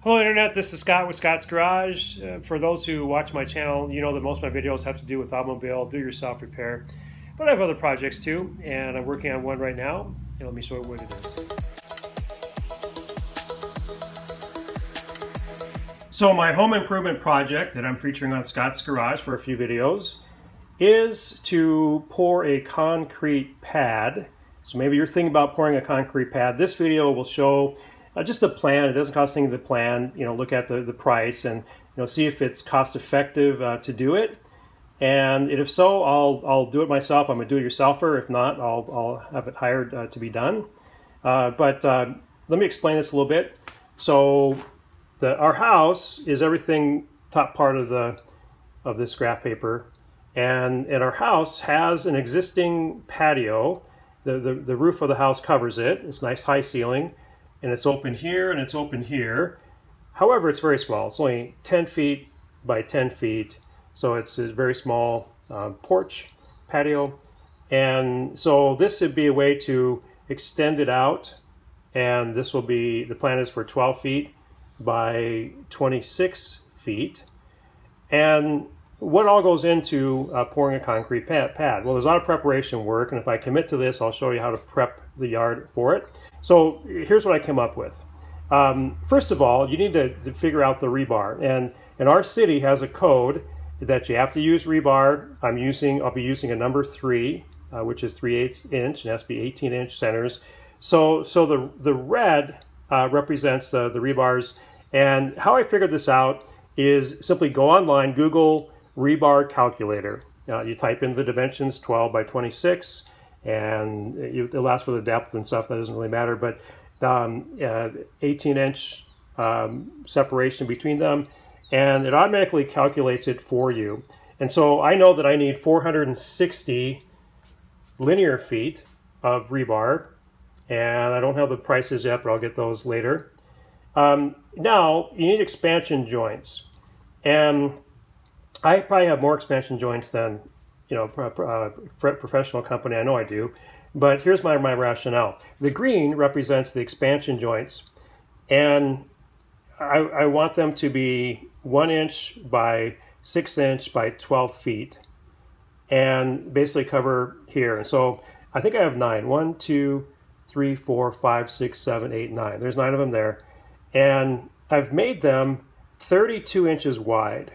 Hello Internet, this is Scott with Scott's Garage. For those who watch my channel, you know that most of my videos have to do with automobile, do-yourself repair. But I have other projects too, and I'm working on one right now. And let me show you what it is. So my home improvement project that I'm featuring on Scott's Garage for a few videos is to pour a concrete pad. So maybe you're thinking about pouring a concrete pad. This video will show just the plan. It doesn't cost anything to plan. Look at the price and see if it's cost effective to do it. And if so, I'll do it myself. I'm a do-it-yourselfer. If not, I'll have it hired to be done. But let me explain this a little bit. So our house is everything top part of this graph paper, and our house has an existing patio. The roof of the house covers it. It's nice high ceiling. And it's open here and it's open here. However, it's very small. It's only 10 feet by 10 feet. So it's a very small porch patio. And so this would be a way to extend it out. And this will be, the plan is for 12 feet by 26 feet. And what all goes into pouring a concrete pad? Well, there's a lot of preparation work. And if I commit to this, I'll show you how to prep the yard for it. So here's what I came up with. First of all, you need to figure out the rebar, and our city has a code that you have to use rebar. I'll be using a number 3, which is 3/8 inch, and it has to be 18-inch centers. So the red represents the rebars, and how I figured this out is simply go online, Google rebar calculator. You type in the dimensions 12 by 26. And it'll ask for the depth and stuff. That doesn't really matter, but 18-inch separation between them, and it automatically calculates it for you. And so I know that I need 460 linear feet of rebar, and I don't have the prices yet, but I'll get those later. Now you need expansion joints, and I probably have more expansion joints than professional company. I know I do, but here's my rationale. The green represents the expansion joints, and I want them to be 1 inch by 6 inch by 12 feet, and basically cover here. And so I think I have 9. 1, 2, 3, 4, 5, 6, 7, 8, 9. There's 9 of them there, and I've made them 32 inches wide.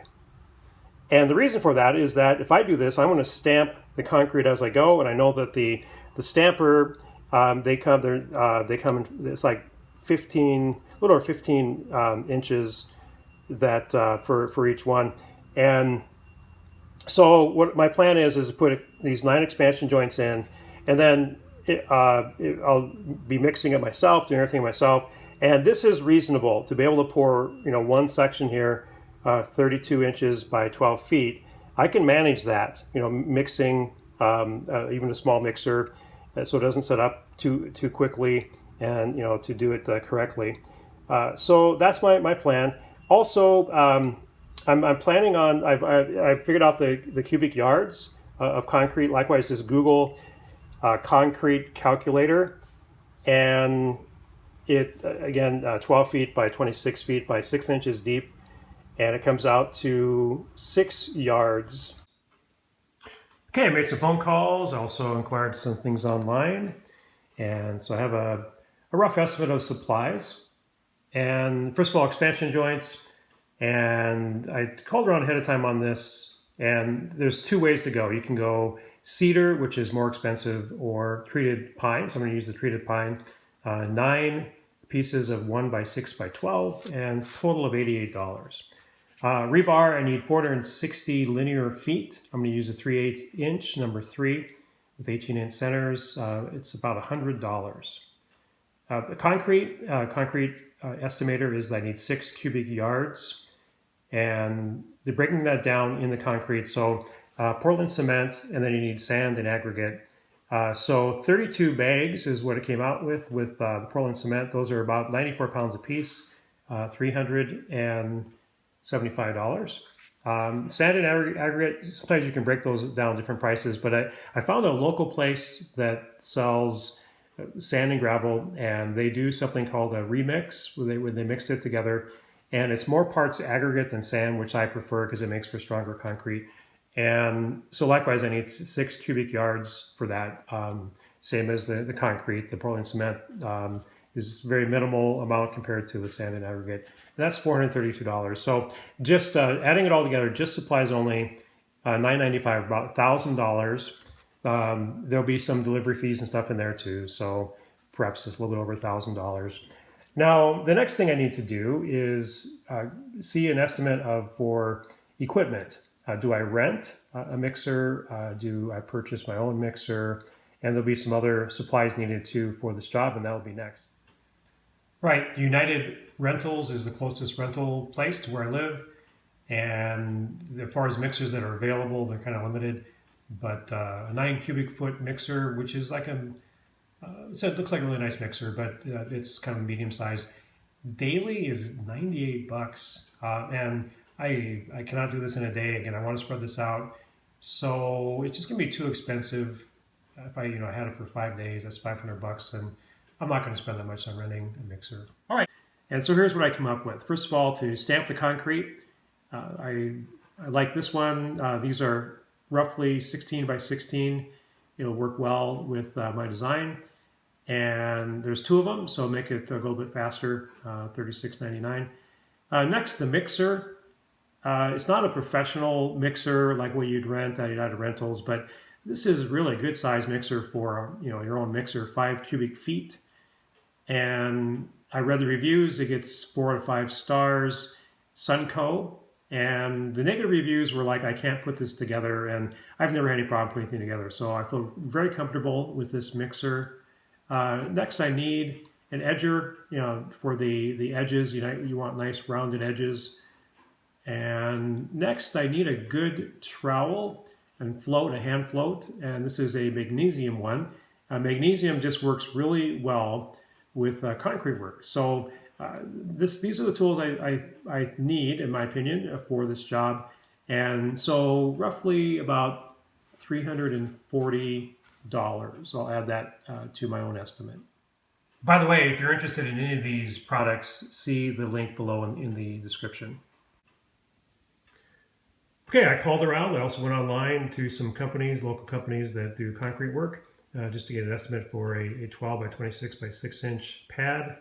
And the reason for that is that if I do this, I'm going to stamp the concrete as I go, and I know that the stamper they come in, it's like 15, a little over 15 inches that for each one. And so what my plan is to put these 9 expansion joints in, and then I'll be mixing it myself, doing everything myself. And this is reasonable to be able to pour one section here. 32 inches by 12 feet. I can manage that, mixing even a small mixer, so it doesn't set up too quickly, and to do it correctly. So that's my plan. Also, I'm planning on. I've figured out the cubic yards of concrete. Likewise, just Google concrete calculator, and it again 12 feet by 26 feet by 6 inches deep. And it comes out to 6 yards. Okay, I made some phone calls. I also inquired some things online. And so I have a rough estimate of supplies. And first of all, expansion joints. And I called around ahead of time on this. And there's 2 ways to go. You can go cedar, which is more expensive, or treated pine. So I'm going to use the treated pine. 9 pieces of 1 by 6 by 12, and total of $88. Rebar, I need 460 linear feet. I'm going to use a 3/8 inch, number 3, with 18-inch centers. It's about $100. The concrete estimator is that I need 6 cubic yards, and they're breaking that down in the concrete. So Portland cement, and then you need sand and aggregate. So 32 bags is what it came out with the Portland cement. Those are about 94 pounds a piece, $375. Sand and aggregate, sometimes you can break those down different prices, but I found a local place that sells sand and gravel, and they do something called a remix, where they mix it together, and it's more parts aggregate than sand, which I prefer because it makes for stronger concrete. And so likewise, I need 6 cubic yards for that. Same as the concrete, the Portland cement is very minimal amount compared to the sand and aggregate. And that's $432. So just adding it all together, just supplies only $995, about $1,000. There'll be some delivery fees and stuff in there too. So perhaps it's a little bit over $1,000. Now, the next thing I need to do is see an estimate for equipment. Do I rent a mixer? Do I purchase my own mixer? And there'll be some other supplies needed too for this job, and that'll be next. Right, United Rentals is the closest rental place to where I live. And as far as mixers that are available, they're kind of limited. But a 9 cubic foot mixer, which is like so it looks like a really nice mixer, but it's kind of medium size. Daily is $98, and I cannot do this in a day. Again, I want to spread this out, so it's just gonna be too expensive. If I had it for 5 days, that's $500, and I'm not going to spend that much on renting a mixer. All right, and so here's what I come up with. First of all, to stamp the concrete, I like this one. These are roughly 16 by 16. It'll work well with my design. And there's 2 of them, so make it go a little bit faster, $36.99. Next, the mixer. It's not a professional mixer like what you'd rent at United Rentals, but this is really a good size mixer for your own mixer, 5 cubic feet. And I read the reviews. It gets 4 out of 5 stars. Sunco. And the negative reviews were like, I can't put this together, and I've never had any problem putting anything together. So I feel very comfortable with this mixer. Next, I need an edger, for the edges. You want nice rounded edges. And next, I need a good trowel and float, a hand float. And this is a magnesium one. Magnesium just works really well with concrete work. So these are the tools I need, in my opinion, for this job. And so roughly about $340. I'll add that to my own estimate. By the way, if you're interested in any of these products, see the link below in the description. Okay, I called around. I also went online to some companies, local companies that do concrete work, just to get an estimate for a 12 by 26 by 6 inch pad.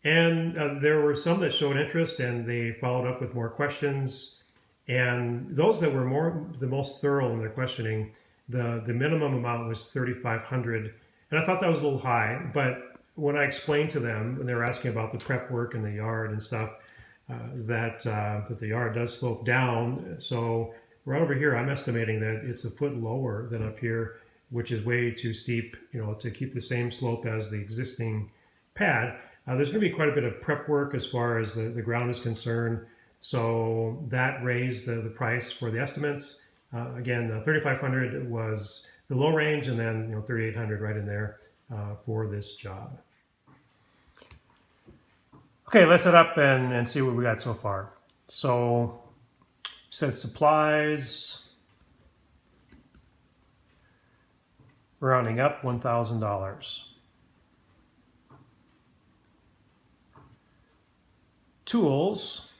And there were some that showed interest, and they followed up with more questions. And those that were the most thorough in their questioning, the minimum amount was $3,500, and I thought that was a little high. But when I explained to them, when they were asking about the prep work in the yard and stuff, that the yard does slope down. So right over here, I'm estimating that it's a foot lower than up here, which is way too steep, to keep the same slope as the existing pad. There's going to be quite a bit of prep work as far as the ground is concerned. So that raised the price for the estimates. Again, $3,500 was the low range, and then $3,800 right in there for this job. Okay, let's set up and see what we got so far. So, said supplies, rounding up $1,000. Tools,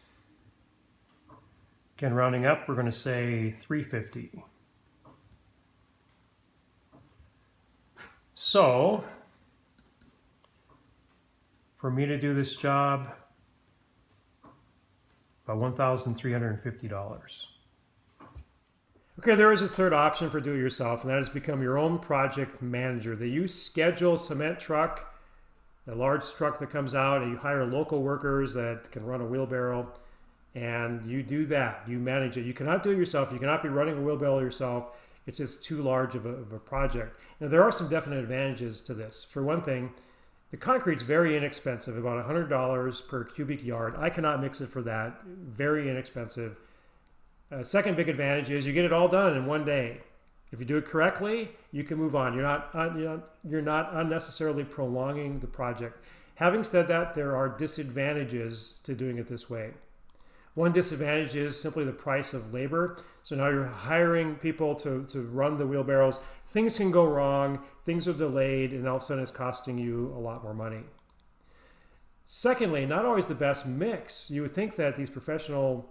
again rounding up, we're going to say $350. So, for me to do this job, about $1,350. Okay, there is a third option for do-it-yourself, and that is become your own project manager. That you schedule a cement truck, a large truck that comes out, and you hire local workers that can run a wheelbarrow, and you do that. You manage it. You cannot do it yourself. You cannot be running a wheelbarrow yourself. It's just too large of a project. Now, there are some definite advantages to this. For one thing, the concrete's very inexpensive, about $100 per cubic yard. I cannot mix it for that. Very inexpensive. Second big advantage is you get it all done in one day. If you do it correctly, you can move on. You're not unnecessarily prolonging the project. Having said that, there are disadvantages to doing it this way. One disadvantage is simply the price of labor. So now you're hiring people to run the wheelbarrows. Things can go wrong, things are delayed, and all of a sudden it's costing you a lot more money. Secondly, not always the best mix. You would think that these professional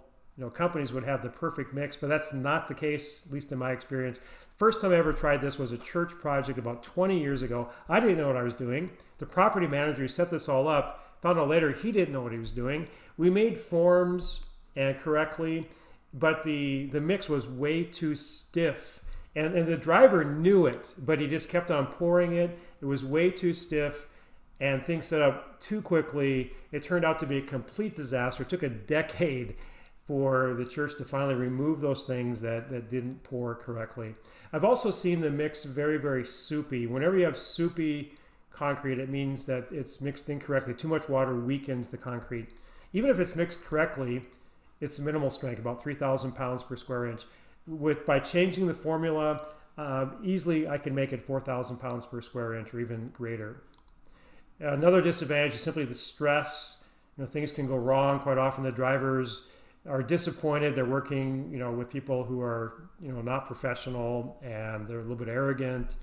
companies would have the perfect mix, but that's not the case, at least in my experience. First time I ever tried this was a church project about 20 years ago. I didn't know what I was doing. The property manager who set this all up found out later he didn't know what he was doing. We made forms and correctly, but the mix was way too stiff. And the driver knew it, but he just kept on pouring it. It was way too stiff, and things set up too quickly. It turned out to be a complete disaster. It took a decade for the church to finally remove those things that didn't pour correctly. I've also seen the mix very, very soupy. Whenever you have soupy concrete, it means that it's mixed incorrectly. Too much water weakens the concrete. Even if it's mixed correctly, it's minimal strength, about 3,000 pounds per square inch. By changing the formula, easily I can make it 4,000 pounds per square inch or even greater. Another disadvantage is simply the stress. Things can go wrong. Quite often the drivers are disappointed. They're working, with people who are, not professional, and they're a little bit arrogant,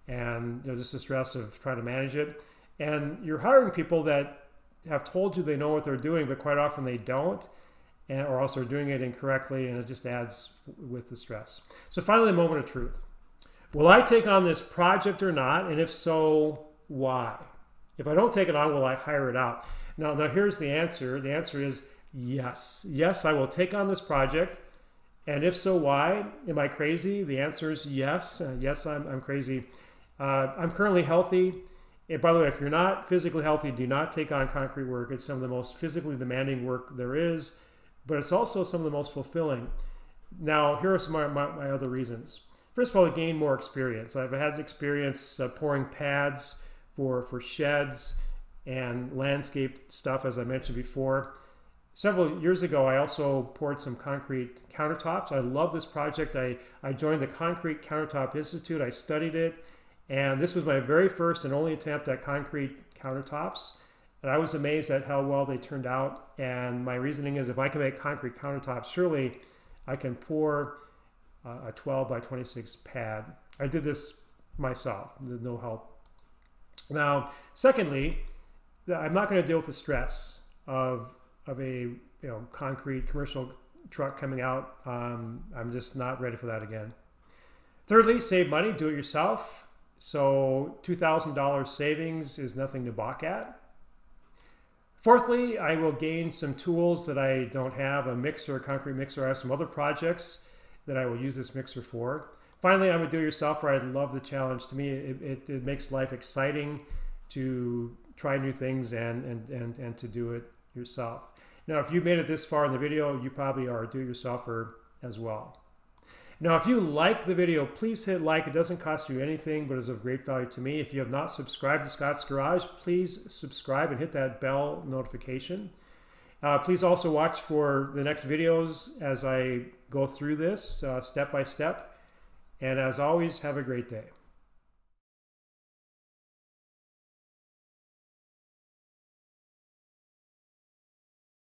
and just the stress of trying to manage it. And you're hiring people that have told you they know what they're doing, but quite often they don't, or else they're doing it incorrectly, and it just adds with the stress. So finally, the moment of truth. Will I take on this project or not? And if so, why? If I don't take it on, will I hire it out? Now here's the answer. The answer is yes. Yes, I will take on this project. And if so, why? Am I crazy? The answer is yes. Yes, I'm crazy. I'm currently healthy. And by the way, if you're not physically healthy, do not take on concrete work. It's some of the most physically demanding work there is, but it's also some of the most fulfilling. Now, here are some of my other reasons. First of all, to gain more experience. I've had experience pouring pads for sheds and landscape stuff, as I mentioned before. Several years ago, I also poured some concrete countertops. I love this project. I joined the Concrete Countertop Institute. I studied it, and this was my very first and only attempt at concrete countertops. And I was amazed at how well they turned out. And my reasoning is, if I can make concrete countertops, surely I can pour a 12 by 26 pad. I did this myself, with no help. Now, secondly, I'm not going to deal with the stress of a concrete commercial truck coming out. I'm just not ready for that again. Thirdly, save money, do it yourself. So $2,000 savings is nothing to balk at. Fourthly, I will gain some tools that I don't have, a mixer, a concrete mixer. I have some other projects that I will use this mixer for. Finally, I'm a do-it-yourselfer. I love the challenge. To me, it makes life exciting to try new things and to do it yourself. Now, if you made it this far in the video, you probably are a do-it-yourselfer as well. Now, if you like the video, please hit like. It doesn't cost you anything, but is of great value to me. If you have not subscribed to Scott's Garage, please subscribe and hit that bell notification. Please also watch for the next videos as I go through this step by step. And as always, have a great day.